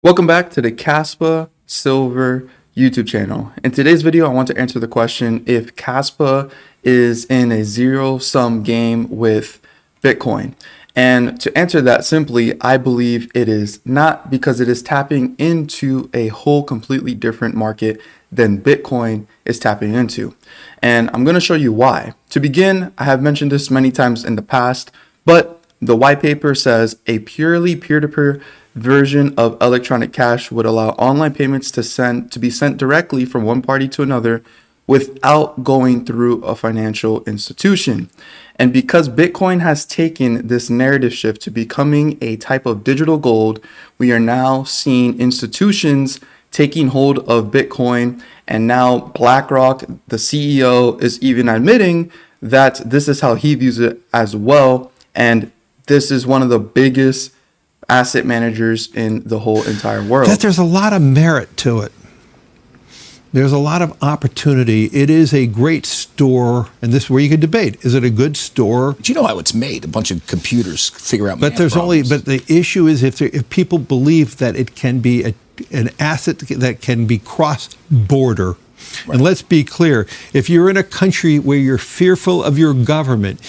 Welcome back to the Kaspa Silver YouTube channel. In today's video, I want to answer the question if Kaspa is in a zero-sum game with Bitcoin. And to answer that simply, I believe it is not, because it is tapping into a whole completely different market than Bitcoin is tapping into. And I'm going to show you why. To begin, I have mentioned this many times in the past, but the white paper says a purely peer-to-peer version of electronic cash would allow online payments to be sent directly from one party to another without going through a financial institution. And because Bitcoin has taken this narrative shift to becoming a type of digital gold, we are now seeing institutions taking hold of Bitcoin. And now BlackRock, the CEO, is even admitting that this is how he views it as well. And this is one of the biggest asset managers in the whole entire world. That there's a lot of merit to it. There's a lot of opportunity. It is a great store, and this is where you could debate. Is it a good store? But you know how it's made. A bunch of computers figure out But there's problems. but the issue is if people believe that it can be an asset that can be cross-border. Right. And let's be clear, if you're in a country where you're fearful of your government,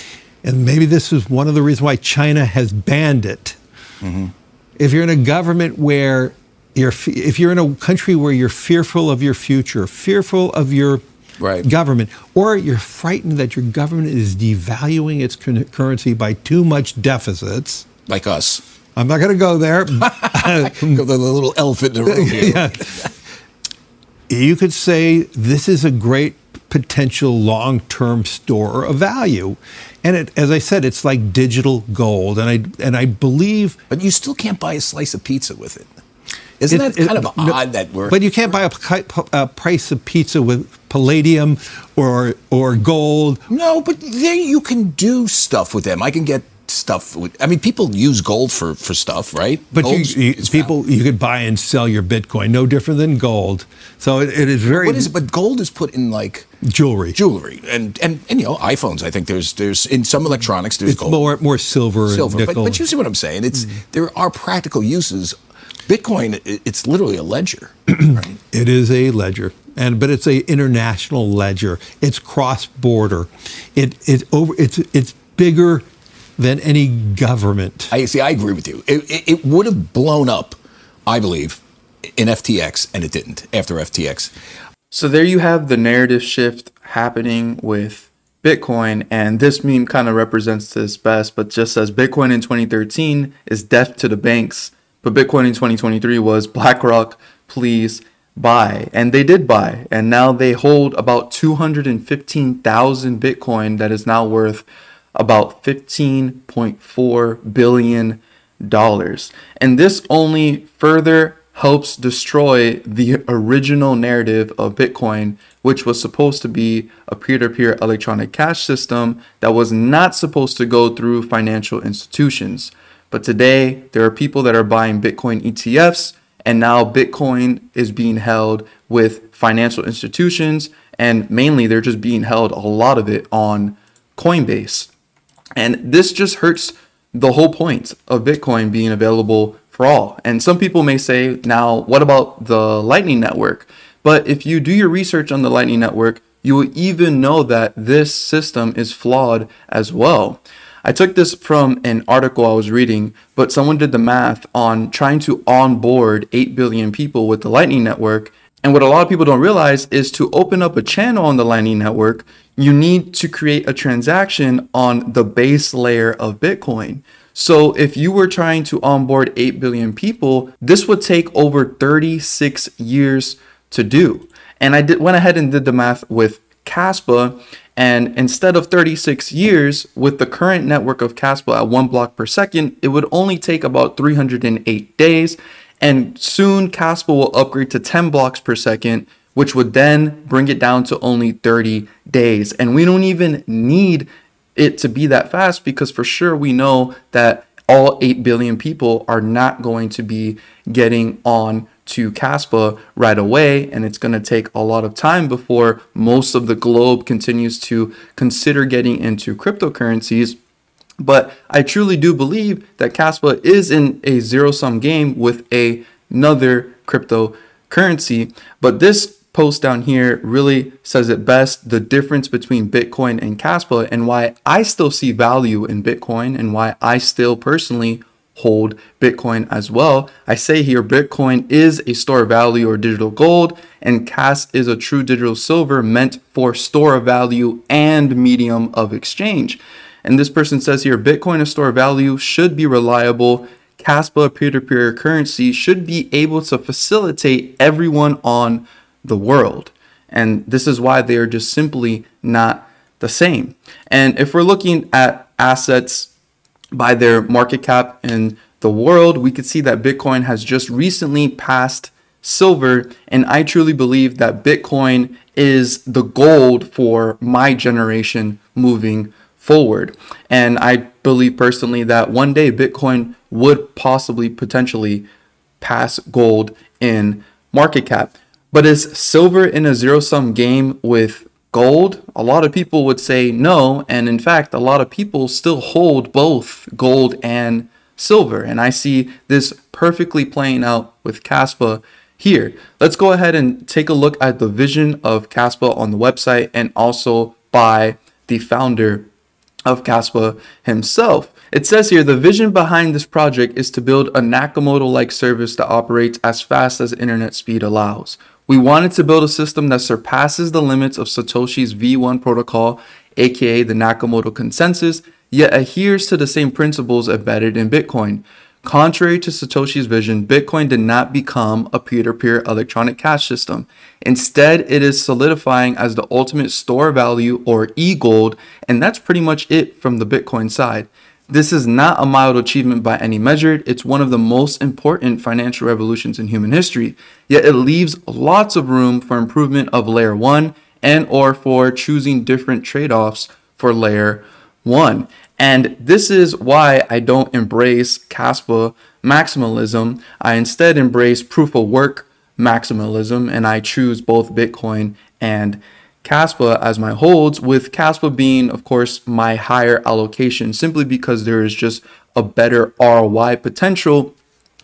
and maybe this is one of the reasons why China has banned it. Mm-hmm. If you're in a government where if you're in a country where you're fearful of your future, fearful of your government, or you're frightened that your government is devaluing its currency by too much deficits, like us. I'm not going to go there. Go the little elephant in the room here. Yeah. You could say this is a great potential long-term store of value. And as I said, it's like digital gold. And I believe... But you still can't buy a slice of pizza with it. Isn't that kind of odd that we're... But you can't buy a price of pizza with palladium or gold. No, but there you can do stuff with them. I can get stuff with... I mean, people use gold for stuff, right? But you could buy and sell your Bitcoin, no different than gold. So it is very... What is it? But gold is put in like... Jewelry, and you know, iPhones. I think there's in some electronics there's gold. more silver. And nickel. But you see what I'm saying? It's there are practical uses. Bitcoin, it's literally a ledger. Right? It is a ledger, but it's a international ledger. It's cross-border. It's bigger than any government. I agree with you. It would have blown up, I believe, in FTX, and it didn't after FTX. So there you have the narrative shift happening with Bitcoin, and this meme kind of represents this best, but just says Bitcoin in 2013 is death to the banks, but Bitcoin in 2023 was BlackRock, please buy. And they did buy, and now they hold about 215,000 Bitcoin that is now worth about $15.4 billion. And this only further helps destroy the original narrative of Bitcoin, which was supposed to be a peer-to-peer electronic cash system that was not supposed to go through financial institutions. But today, there are people that are buying Bitcoin ETFs, and now Bitcoin is being held with financial institutions, and mainly they're just being held, a lot of it, on Coinbase. And this just hurts the whole point of Bitcoin being available for all. And some people may say, now, what about the Lightning Network? But if you do your research on the Lightning Network, you will even know that this system is flawed as well. I took this from an article I was reading, but someone did the math on trying to onboard 8 billion people with the Lightning Network. And what a lot of people don't realize is to open up a channel on the Lightning Network, you need to create a transaction on the base layer of Bitcoin. So if you were trying to onboard 8 billion people, this would take over 36 years to do. And I went ahead and did the math with Kaspa, and instead of 36 years with the current network of Kaspa at 1 block per second, it would only take about 308 days. And soon Kaspa will upgrade to 10 blocks per second, which would then bring it down to only 30 days. And we don't even need it to be that fast, because for sure we know that all 8 billion people are not going to be getting on to Kaspa right away, and it's going to take a lot of time before most of the globe continues to consider getting into cryptocurrencies. But I truly do believe that Kaspa is in a zero-sum game with a another cryptocurrency. But this post down here really says it best, the difference between Bitcoin and Kaspa, and why I still see value in Bitcoin and why I still personally hold Bitcoin as well. I say here Bitcoin is a store of value or digital gold, and Cas is a true digital silver meant for store of value and medium of exchange. And this person says here Bitcoin, a store of value, should be reliable. Kaspa, a peer-to-peer currency, should be able to facilitate everyone on the world. And this is why they are just simply not the same. And if we're looking at assets by their market cap in the world, we could see that Bitcoin has just recently passed silver. And I truly believe that Bitcoin is the gold for my generation moving forward. And I believe personally that one day Bitcoin would possibly potentially pass gold in market cap. But is silver in a zero-sum game with gold? A lot of people would say no, and in fact, a lot of people still hold both gold and silver, and I see this perfectly playing out with Kaspa here. Let's go ahead and take a look at the vision of Kaspa on the website and also by the founder of Kaspa himself. It says here, the vision behind this project is to build a Nakamoto-like service that operates as fast as internet speed allows. We wanted to build a system that surpasses the limits of Satoshi's V1 protocol, aka the Nakamoto consensus, yet adheres to the same principles embedded in Bitcoin. Contrary to Satoshi's vision, Bitcoin did not become a peer-to-peer electronic cash system. Instead, it is solidifying as the ultimate store value, or e-gold, and that's pretty much it from the Bitcoin side. This is not a mild achievement by any measure. It's one of the most important financial revolutions in human history, yet it leaves lots of room for improvement of layer 1 and or for choosing different trade-offs for layer 1. And this is why I don't embrace Kaspa maximalism. I instead embrace proof of work maximalism, and I choose both Bitcoin and Kaspa as my holds, with Kaspa being, of course, my higher allocation, simply because there is just a better ROI potential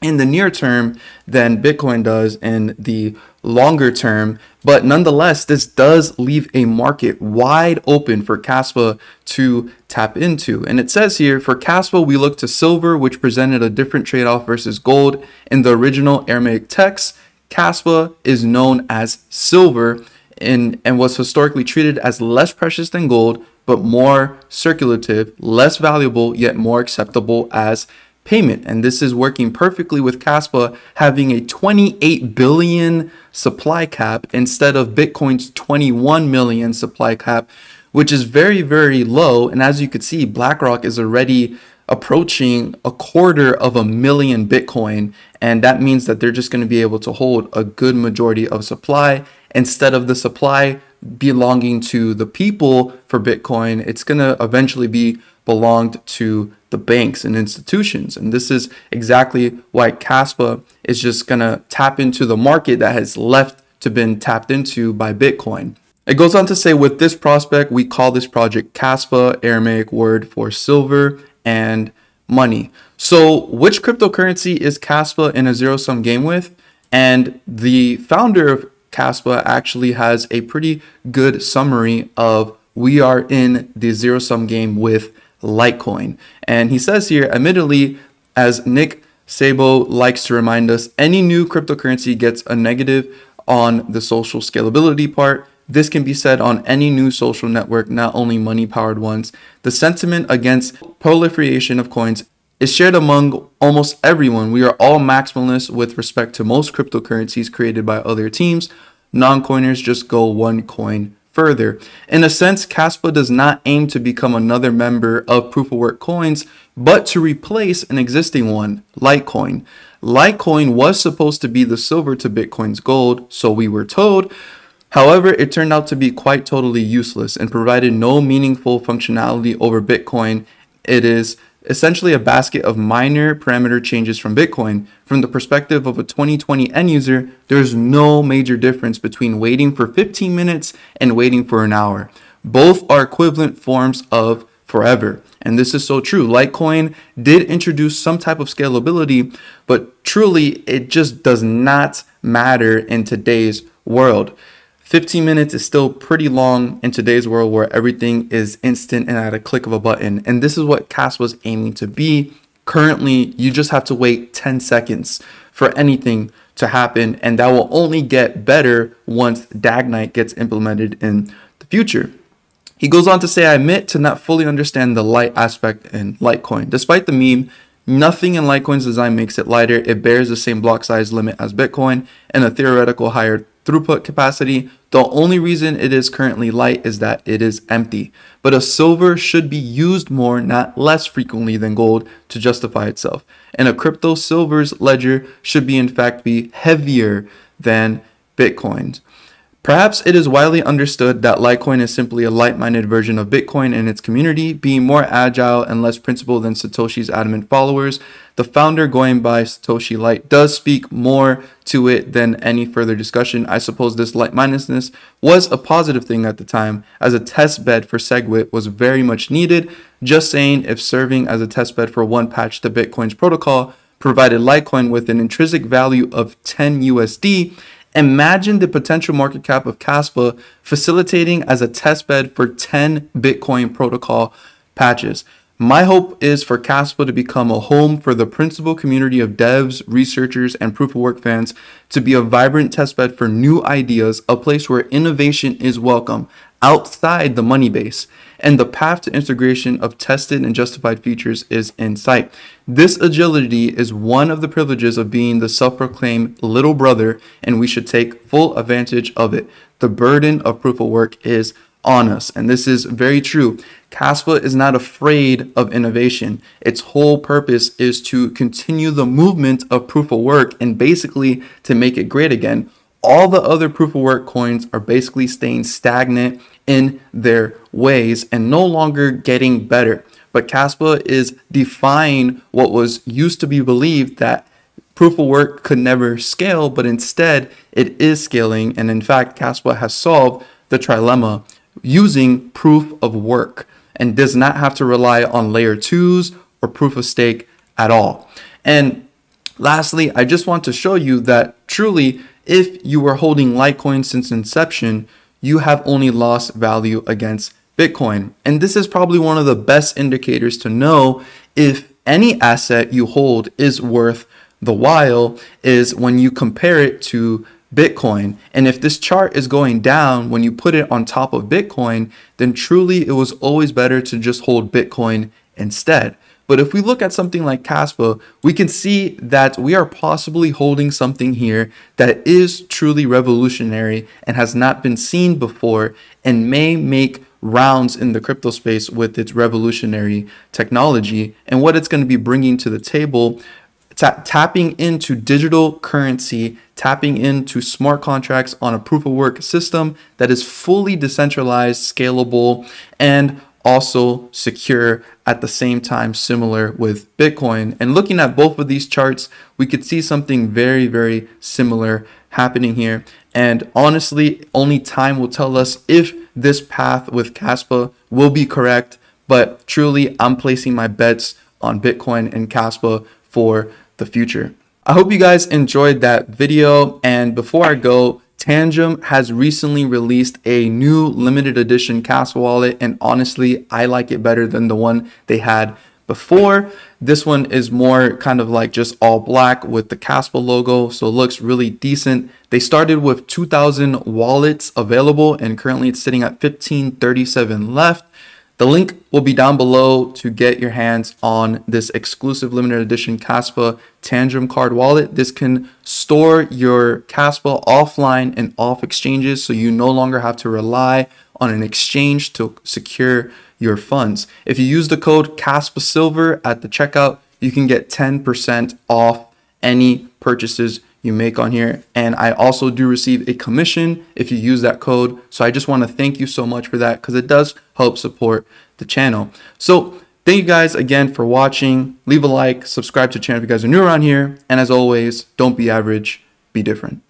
in the near term than Bitcoin does in the longer term. But nonetheless, this does leave a market wide open for Kaspa to tap into. And it says here, for Kaspa, we look to silver, which presented a different trade-off versus gold. In the original Aramaic text, Kaspa is known as silver, and was historically treated as less precious than gold, but more circulative, less valuable, yet more acceptable as payment. And this is working perfectly with Kaspa having a 28 billion supply cap instead of Bitcoin's 21 million supply cap, which is very, very low. And as you could see, BlackRock is already approaching 250,000 Bitcoin, and that means that they're just going to be able to hold a good majority of supply instead of the supply belonging to the people for Bitcoin. It's going to eventually be belonged to the banks and institutions, and this is exactly why Kaspa is just going to tap into the market that has left to been tapped into by Bitcoin. It goes on to say, with this prospect, we call this project Kaspa, Aramaic word for silver and money. So which cryptocurrency is Kaspa in a zero-sum game with? And the founder of Kaspa actually has a pretty good summary of, we are in the zero-sum game with Litecoin. And he says here, admittedly, as Nick Szabo likes to remind us, any new cryptocurrency gets a negative on the social scalability part. This can be said on any new social network, not only money-powered ones. The sentiment against proliferation of coins is shared among almost everyone. We are all maximalists with respect to most cryptocurrencies created by other teams. Non-coiners just go one coin further. In a sense, Kaspa does not aim to become another member of proof-of-work coins, but to replace an existing one, Litecoin. Litecoin was supposed to be the silver to Bitcoin's gold, so we were told. However, it turned out to be quite totally useless and provided no meaningful functionality over Bitcoin. It is essentially a basket of minor parameter changes from Bitcoin. From the perspective of a 2020 end user, there's no major difference between waiting for 15 minutes and waiting for an hour. Both are equivalent forms of forever. And this is so true. Litecoin did introduce some type of scalability, but truly it just does not matter in today's world. 15 minutes is still pretty long in today's world where everything is instant and at a click of a button. And this is what Kaspa was aiming to be. Currently, you just have to wait 10 seconds for anything to happen, and that will only get better once Dagnite gets implemented in the future. He goes on to say, I admit to not fully understand the light aspect in Litecoin. Despite the meme, nothing in Litecoin's design makes it lighter. It bears the same block size limit as Bitcoin and a theoretical higher throughput capacity. The only reason it is currently light is that it is empty. But a silver should be used more, not less frequently than gold to justify itself. And a crypto silver's ledger should be in fact be heavier than Bitcoin's. Perhaps it is widely understood that Litecoin is simply a light-minded version of Bitcoin and its community, being more agile and less principled than Satoshi's adamant followers. The founder, going by Satoshi Light, does speak more to it than any further discussion. I suppose this light-mindedness was a positive thing at the time, as a test bed for SegWit was very much needed. Just saying, if serving as a test bed for one patch to Bitcoin's protocol provided Litecoin with an intrinsic value of 10 USD, imagine the potential market cap of Kaspa facilitating as a testbed for 10 Bitcoin protocol patches. My hope is for Kaspa to become a home for the principal community of devs, researchers, and proof of work fans, to be a vibrant testbed for new ideas, a place where innovation is welcome outside the money base, and the path to integration of tested and justified features is in sight. This agility is one of the privileges of being the self-proclaimed little brother, and we should take full advantage of it. The burden of proof of work is on us, and this is very true. Kaspa is not afraid of innovation. Its whole purpose is to continue the movement of proof of work and basically to make it great again. All the other proof of work coins are basically staying stagnant in their ways and no longer getting better. But Kaspa is defying what was used to be believed, that proof of work could never scale, but instead it is scaling. And in fact, Kaspa has solved the trilemma using proof of work and does not have to rely on layer 2s or proof of stake at all. And lastly, I just want to show you that truly, if you were holding Litecoin since inception, you have only lost value against Bitcoin. And this is probably one of the best indicators to know if any asset you hold is worth the while, is when you compare it to Bitcoin. And if this chart is going down when you put it on top of Bitcoin, then truly it was always better to just hold Bitcoin instead. But if we look at something like Kaspa, we can see that we are possibly holding something here that is truly revolutionary and has not been seen before and may make rounds in the crypto space with its revolutionary technology and what it's going to be bringing to the table. Tapping into digital currency, tapping into smart contracts on a proof of work system that is fully decentralized, scalable, and also secure at the same time, similar with Bitcoin. And looking at both of these charts, we could see something very, very similar happening here. And honestly, only time will tell us if this path with Kaspa will be correct. But truly, I'm placing my bets on Bitcoin and Kaspa for the future. I hope you guys enjoyed that video. And before I go, Tangem has recently released a new limited edition Kaspa wallet, and honestly, I like it better than the one they had before. This one is more kind of like just all black with the Kaspa logo, so it looks really decent. They started with 2,000 wallets available, and currently it's sitting at 1,537 left. The link will be down below to get your hands on this exclusive limited edition Kaspa Tangem card wallet. This can store your Kaspa offline and off exchanges, so you no longer have to rely on an exchange to secure your funds. If you use the code Kaspa Silver at the checkout, you can get 10% off any purchases you make on here. And I also do receive a commission if you use that code. So I just want to thank you so much for that, because it does help support the channel. So thank you guys again for watching. Leave a like, subscribe to the channel if you guys are new around here. And as always, don't be average, be different.